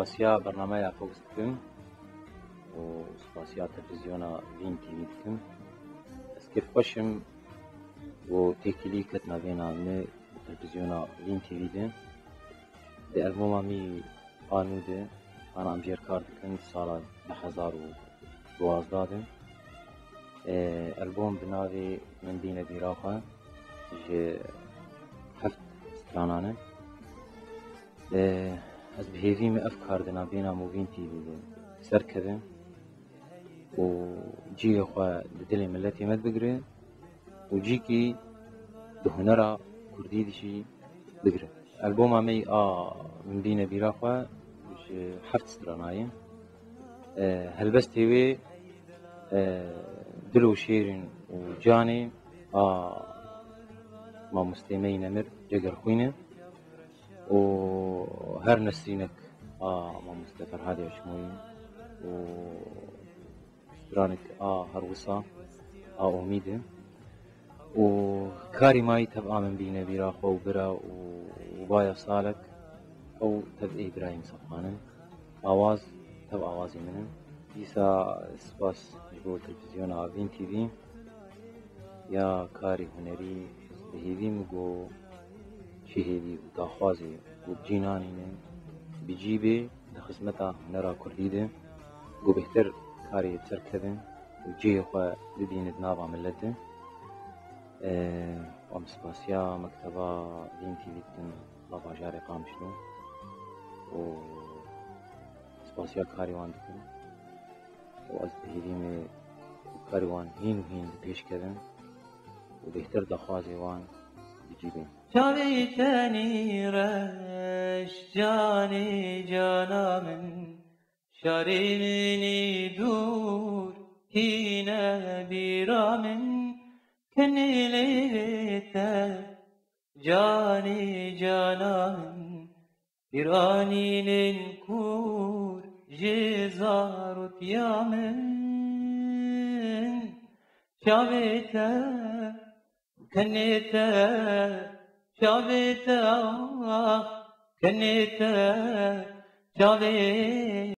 سپاسیا برنامه فوکس دکم و سپاسیا تلویزیونا وین تیوی دکم. اسکف خوشم و تکیلی کت نبینا نه تلویزیونا وین تیوی ده. ده البوم می آنوده آن امجیر کار دکن سال 2012 ده. البوم بناوی من بین بیراقه ج 7 سترانانه. از بهیوی می افکار دنا بینا مووین تیوی ده سر کده و جی خواه دل ملتی مد بگره و جی کی ده هنرا کردی دشی بگره. البوم می من بین بیرا خواه 7 سترانایه. هلبس تیوی دل و شیرین و جانی ما مستمعی نمر جگر خوینه و هر نسرینك ما مستفر هذا وشموي و اشترانك هر وصا أميدة و كاري ماي تبقى من بينا بيراخو وبرا وبايا صالك أو تبقى إبراهيم صفانا آواز تبقى آوازي منن يسا سباس جبو تلفزيون عابين تيفي يا كاري هنري بهيوي مگو شهيدي وداخوازي وبجينانينه بجيبه لخدمتا هنرا كرديده و بهتر كاري تركده وجيه خواه ببيند نابا ملته. ومسباسيا مكتبا دين تيوي دكن لابا جاري قامشلو و مسباسيا كاري وان دكن و از بهيديمه كاري وان هين بيش كدن و بهتر داخوازي وان بجيبه. شاویتنی رش جانی جانا من شارینی دور هینه بیرا من کنیلیت جانی جانا من بیرانین کور جزارت یا من شاویت کنیت شاويتا كنيتا شاوي